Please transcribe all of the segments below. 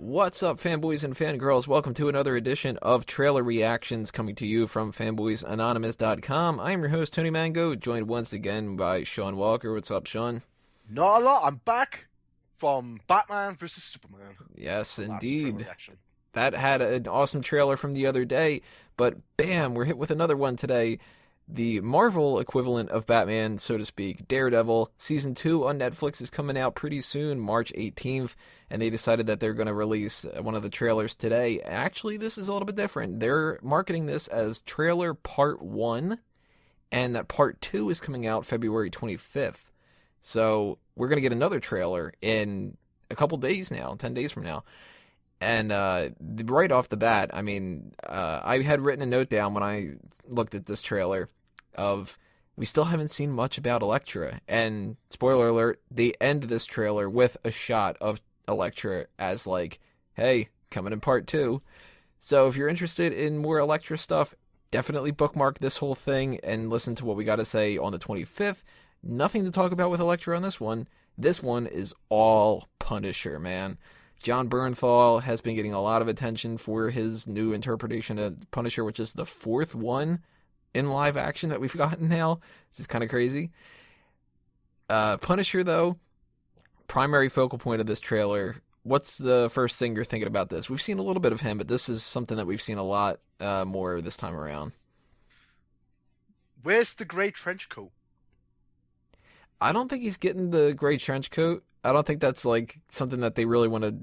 What's up, fanboys and fangirls? Welcome to another edition of Trailer Reactions coming to you from fanboysanonymous.com. I'm your host, Tony Mango, joined once again by Sean Walker. What's up, Sean? Not a lot. I'm back from Batman vs. Superman. Yes, Last indeed. trailer reaction. That had an awesome trailer from the other day, but bam, we're hit with another one today. The Marvel equivalent of Batman, so to speak, Daredevil. Season 2 on Netflix is coming out pretty soon, March 18th, and they decided that they're going to release one of the trailers today. Actually, this is a little bit different. They're marketing this as Trailer Part 1, and that Part 2 is coming out February 25th. So we're going to get another trailer in a couple days now, 10 days from now. And right off the bat, I mean, I had written a note down when I looked at this trailer of we still haven't seen much about Elektra. And spoiler alert, they end this trailer with a shot of Elektra as like, hey, coming in part 2. So if you're interested in more Elektra stuff, definitely bookmark this whole thing and listen to what we got to say on the 25th. Nothing to talk about with Elektra on this one. This one is all Punisher, man. Jon Bernthal has been getting a lot of attention for his new interpretation of Punisher, which is the 4th one in live action that we've gotten now, which is kind of crazy. Punisher, though, primary focal point of this trailer. What's the first thing you're thinking about this? We've seen a little bit of him, but this is something that we've seen a lot more this time around. Where's the grey trench coat? I don't think he's getting the gray trench coat. I don't think that's like something that they really want to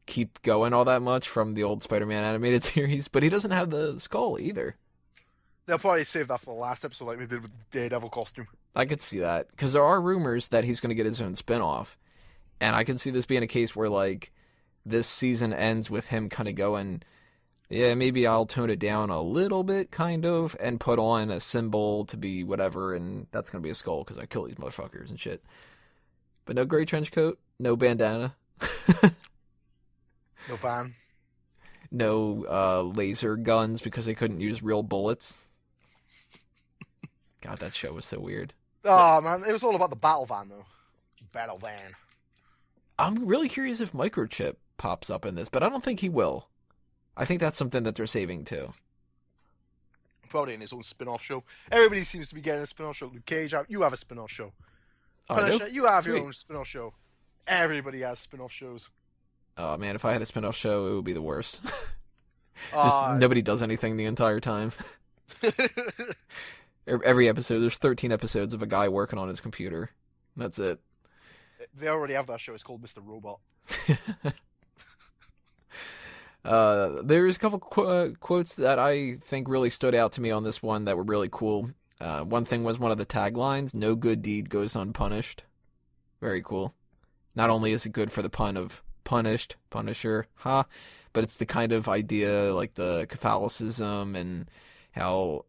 keep going all that much from the old Spider-Man animated series, but he doesn't have the skull either. They'll probably save that for the last episode like they did with the Daredevil costume. I could see that, because there are rumors that he's going to get his own spin-off, and I can see this being a case where like this season ends with him kind of going, yeah, maybe I'll tone it down a little bit, kind of, and put on a symbol to be whatever, and that's going to be a skull because I kill these motherfuckers and shit. But no gray trench coat, no bandana. No van. No laser guns because they couldn't use real bullets. God, that show was so weird. Oh, man. It was all about the battle van, though. Battle van. I'm really curious if Microchip pops up in this, but I don't think he will. I think that's something that they're saving too. Probably in his own spin-off show. Everybody seems to be getting a spin-off show. Luke Cage, you have a spin-off show. Punisher, you have your own spin-off show. Everybody has spin-off shows. Oh man, if I had a spin-off show, it would be the worst. Just nobody does anything the entire time. Every episode, there's 13 episodes of a guy working on his computer. That's it. They already have that show. It's called Mr. Robot. There's a couple quotes that I think really stood out to me on this one that were really cool. One thing was one of the taglines, "No good deed goes unpunished." Very cool. Not only is it good for the pun of punished, Punisher, but it's the kind of idea like the Catholicism and how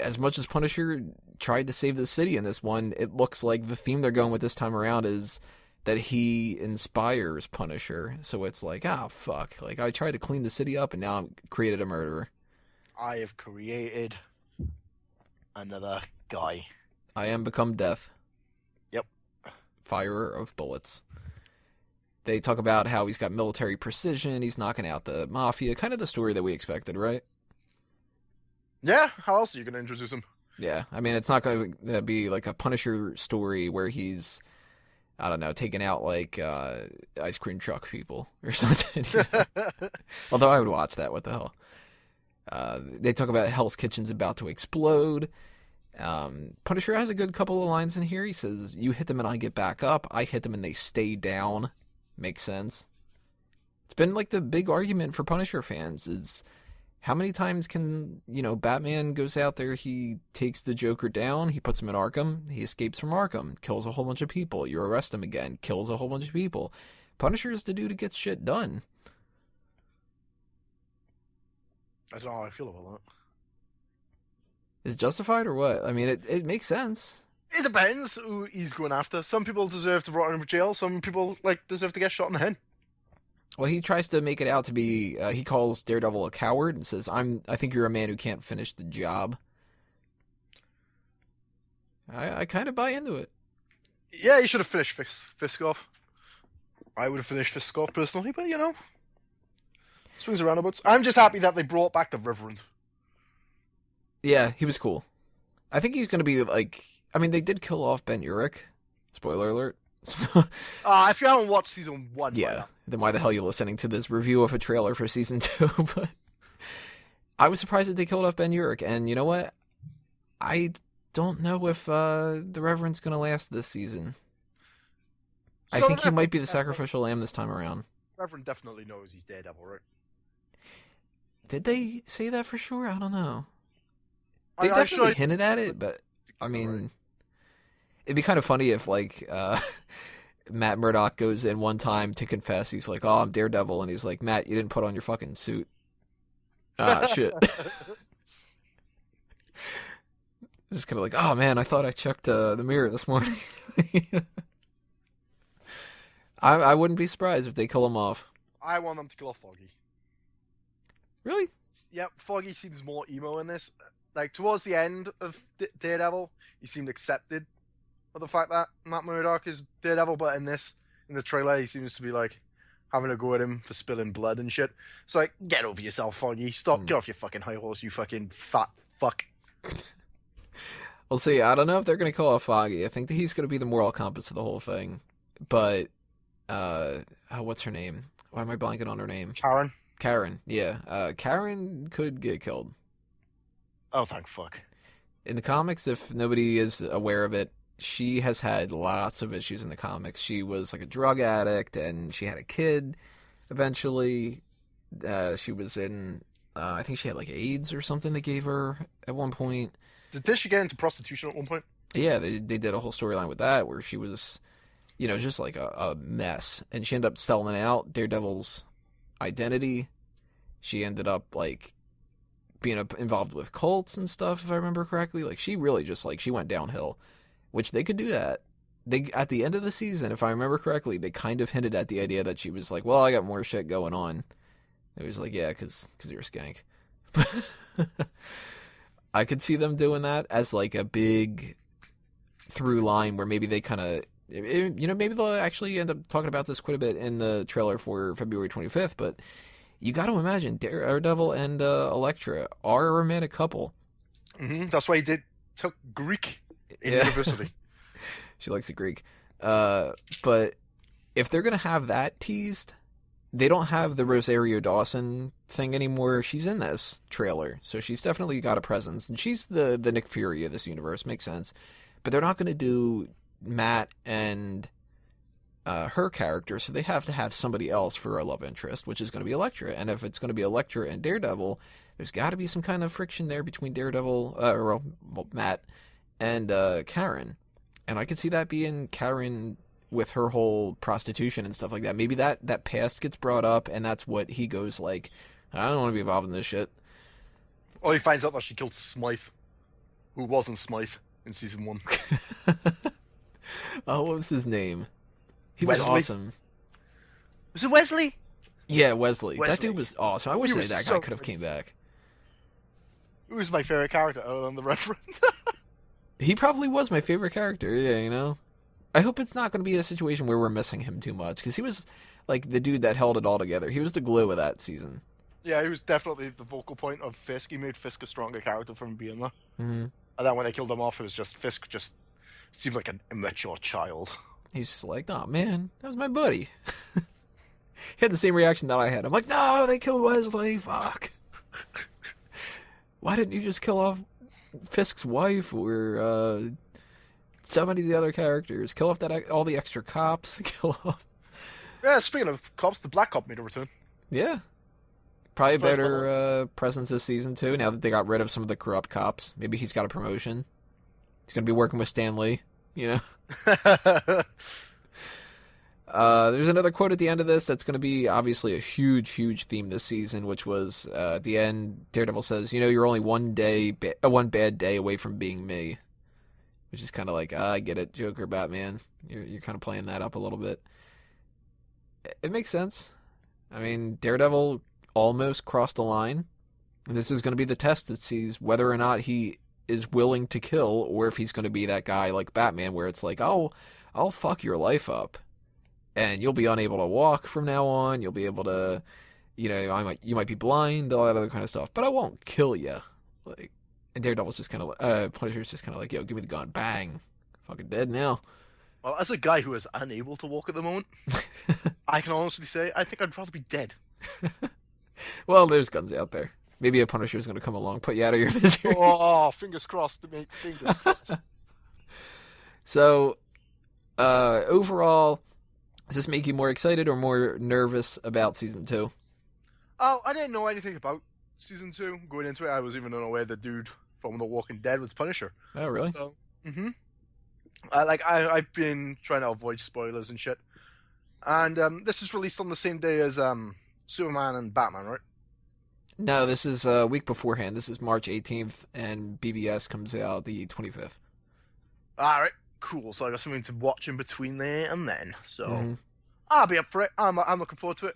as much as Punisher tried to save the city in this one, it looks like the theme they're going with this time around is that he inspires Punisher. So it's like, fuck. Like, I tried to clean the city up and now I've created a murderer. I have created another guy. I am become death. Yep. Firer of bullets. They talk about how he's got military precision, he's knocking out the mafia, kind of the story that we expected, right? Yeah, how else are you going to introduce him? Yeah, I mean, it's not going to be like a Punisher story where he's, I don't know, taking out like ice cream truck people or something. Although I would watch that, what the hell. They talk about Hell's Kitchen's about to explode. Punisher has a good couple of lines in here. He says, "You hit them and I get back up. I hit them and they stay down." Makes sense. It's been like the big argument for Punisher fans is how many times can, Batman goes out there, he takes the Joker down, he puts him in Arkham, he escapes from Arkham, kills a whole bunch of people, you arrest him again, kills a whole bunch of people. Punisher is the dude who gets shit done. I don't know how I feel about that. Is it justified or what? I mean, it makes sense. It depends who he's going after. Some people deserve to rot in jail, some people deserve to get shot in the head. Well, he tries to make it out to be, he calls Daredevil a coward and says, I think you're a man who can't finish the job. I kind of buy into it. Yeah, you should have finished Fisk off. I would have finished Fisk off personally, but Swings and roundabouts. I'm just happy that they brought back the Reverend. Yeah, he was cool. I think he's going to be like... I mean, they did kill off Ben Urich. Spoiler alert. If you haven't watched season 1... Yeah, then why the hell are you listening to this review of a trailer for season 2? But I was surprised that they killed off Ben Urich, and you know what? I don't know if the Reverend's going to last this season. I think he might be the sacrificial lamb this time around. Reverend definitely knows he's Daredevil, right? Did they say that for sure? I don't know. They definitely hinted at it, but I mean, it'd be kind of funny if like Matt Murdock goes in one time to confess. He's like, "Oh, I'm Daredevil," and he's like, "Matt, you didn't put on your fucking suit." Shit. Just kind of like, "Oh man, I thought I checked the mirror this morning." I wouldn't be surprised if they kill him off. I want them to kill off Foggy. Really? Yep, Foggy seems more emo in this. Like, towards the end of Daredevil, he seemed accepted of the fact that Matt Murdock is Daredevil, but in the trailer, he seems to be, like, having a go at him for spilling blood and shit. It's like, get over yourself, Foggy. Stop, get off your fucking high horse, you fucking fat fuck. We'll see. I don't know if they're going to kill off Foggy. I think that he's going to be the moral compass of the whole thing. But, what's her name? Why am I blanking on her name? Karen, yeah. Karen could get killed. Oh, thank fuck. In the comics, if nobody is aware of it, she has had lots of issues in the comics. She was like a drug addict, and she had a kid eventually. She was in, I think she had like AIDS or something they gave her at one point. Did she get into prostitution at one point? Yeah, they did a whole storyline with that where she was, just like a mess. And she ended up selling out Daredevil's identity. She ended up like being involved with cults and stuff, if I remember correctly. Like, she really just like, she went downhill, which they could do that. They, at the end of the season, if I remember correctly, they kind of hinted at the idea that she was like, well, I got more shit going on. It was like, yeah, because you're a skank. I could see them doing that as like a big through line where maybe they kind of, maybe they'll actually end up talking about this quite a bit in the trailer for February 25th, but you got to imagine Daredevil and Elektra are a romantic couple. Mm-hmm. That's why he took Greek in university. She likes the Greek. But if they're going to have that teased, they don't have the Rosario Dawson thing anymore. She's in this trailer, so she's definitely got a presence. And she's the Nick Fury of this universe. Makes sense. But they're not going to do Matt and her character, so they have to have somebody else for a love interest, which is going to be Elektra. And if it's going to be Elektra and Daredevil, there's got to be some kind of friction there between Daredevil, Matt, and Karen. And I could see that being Karen with her whole prostitution and stuff like that. Maybe that past gets brought up, and that's what he goes like, I don't want to be involved in this shit. Or he finds out that she killed Smythe, who wasn't Smythe in season 1. Oh, what was his name? He Wesley? was awesome. Was it Wesley? Yeah, Wesley. That dude was awesome. I wish that guy could have came back. Who was my favorite character other than the Reverend? He probably was my favorite character, yeah, I hope it's not going to be a situation where we're missing him too much, because he was like the dude that held it all together. He was the glue of that season. Yeah, he was definitely the focal point of Fisk. He made Fisk a stronger character from being there. Mm-hmm. And then when they killed him off, it was just Fisk just seemed like an immature child. He's just like, oh man, that was my buddy. He had the same reaction that I had. I'm like, no, they killed Wesley, fuck. Why didn't you just kill off Fisk's wife or so many of the other characters? Kill off all the extra cops. Kill off. Yeah, speaking of cops, the black cop made a return. Yeah. Probably a better presence this season, too, now that they got rid of some of the corrupt cops. Maybe he's got a promotion. He's going to be working with Stan Lee, There's another quote at the end of this that's going to be obviously a huge, huge theme this season, which was at the end, Daredevil says, you're only one bad day away from being me. Which is kind of like, I get it, Joker, Batman. You're kind of playing that up a little bit. It makes sense. I mean, Daredevil almost crossed the line. And this is going to be the test that sees whether or not he is willing to kill, or if he's going to be that guy like Batman where it's like, oh, I'll fuck your life up. And you'll be unable to walk from now on. You'll be able to You know, you might be blind, all that other kind of stuff, but I won't kill you. Like, and Daredevil's just kind of, Punisher's just kind of like, yo, give me the gun, bang, fucking dead now. Well, as a guy who is unable to walk at the moment, I can honestly say I think I'd rather be dead. Well, there's guns out there. Maybe a Punisher's gonna come along, put you out of your misery. Oh, fingers crossed, mate. Fingers crossed. So, overall, does this make you more excited or more nervous about season 2? Oh, I didn't know anything about season 2 going into it. I was even unaware the dude from The Walking Dead was Punisher. Oh, really? So, I've been trying to avoid spoilers and shit. And this is released on the same day as Superman and Batman, right? No, this is a week beforehand. This is March 18th, and BBS comes out the 25th. All right, cool. So I got something to watch in between there and then. So I'll be up for it. I'm looking forward to it.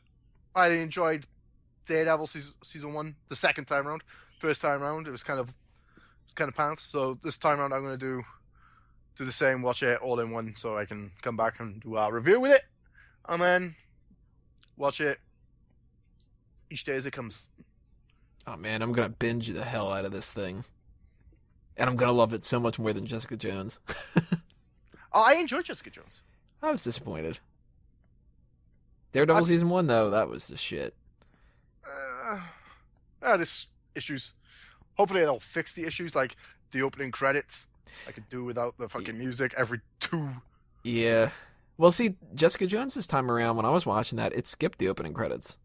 I enjoyed Daredevil season 1 the second time around. First time around, it was kind of pants. So this time around, I'm gonna do the same. Watch it all in one, so I can come back and do a review with it, and then watch it each day as it comes. Oh man, I'm gonna binge the hell out of this thing, and I'm gonna love it so much more than Jessica Jones. Oh, I enjoyed Jessica Jones. I was disappointed. Daredevil season 1 though, that was the shit. There's issues. Hopefully they'll fix the issues, like the opening credits. I could do without the fucking music every 2. Yeah. Well, see, Jessica Jones this time around, when I was watching that, it skipped the opening credits.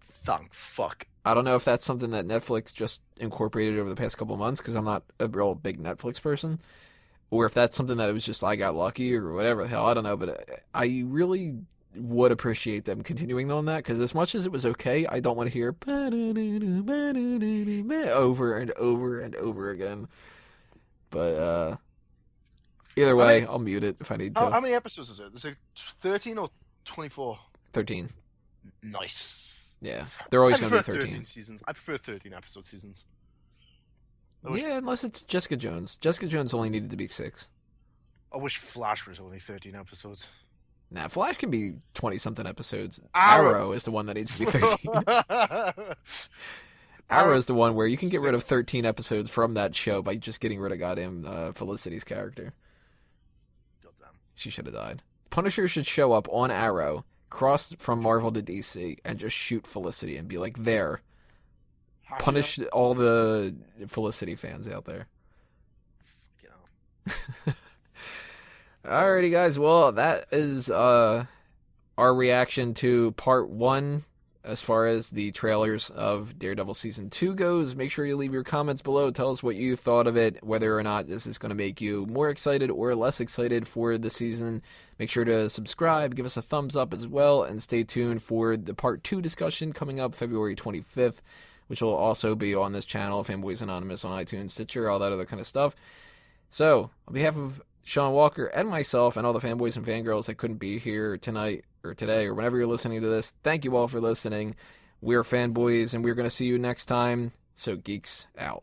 Thank fuck. I don't know if that's something that Netflix just incorporated over the past couple months, because I'm not a real big Netflix person, or if that's something that it was just I got lucky or whatever the hell, I don't know, but I really would appreciate them continuing on that, because as much as it was okay, I don't want to hear over and over and over again. But either way, I'll mute it if I need to. How many episodes is it? Is it 13 or 24? 13. Nice. Yeah, they're always going to be 13 seasons. I prefer 13 episode seasons. Yeah, unless it's Jessica Jones. Jessica Jones only needed to be 6. I wish Flash was only 13 episodes. Nah, Flash can be 20-something episodes. Arrow is the one that needs to be 13. Arrow is the one where you can get rid of 13 episodes from that show by just getting rid of goddamn Felicity's character. Goddamn. She should have died. Punisher should show up on Arrow, cross from Marvel to DC, and just shoot Felicity and be like, there. Punish all the Felicity fans out there. Alrighty, guys. Well, that is our reaction to part 1 as far as the trailers of Daredevil Season 2 goes. Make sure you leave your comments below. Tell us what you thought of it, whether or not this is going to make you more excited or less excited for the season. Make sure to subscribe, give us a thumbs up as well, and stay tuned for the part 2 discussion coming up February 25th, which will also be on this channel, Fanboys Anonymous, on iTunes, Stitcher, all that other kind of stuff. So, on behalf of Sean Walker and myself and all the fanboys and fangirls that couldn't be here tonight or today or whenever you're listening to this, thank you all for listening. We're Fanboys, and we're going to see you next time. So, geeks out.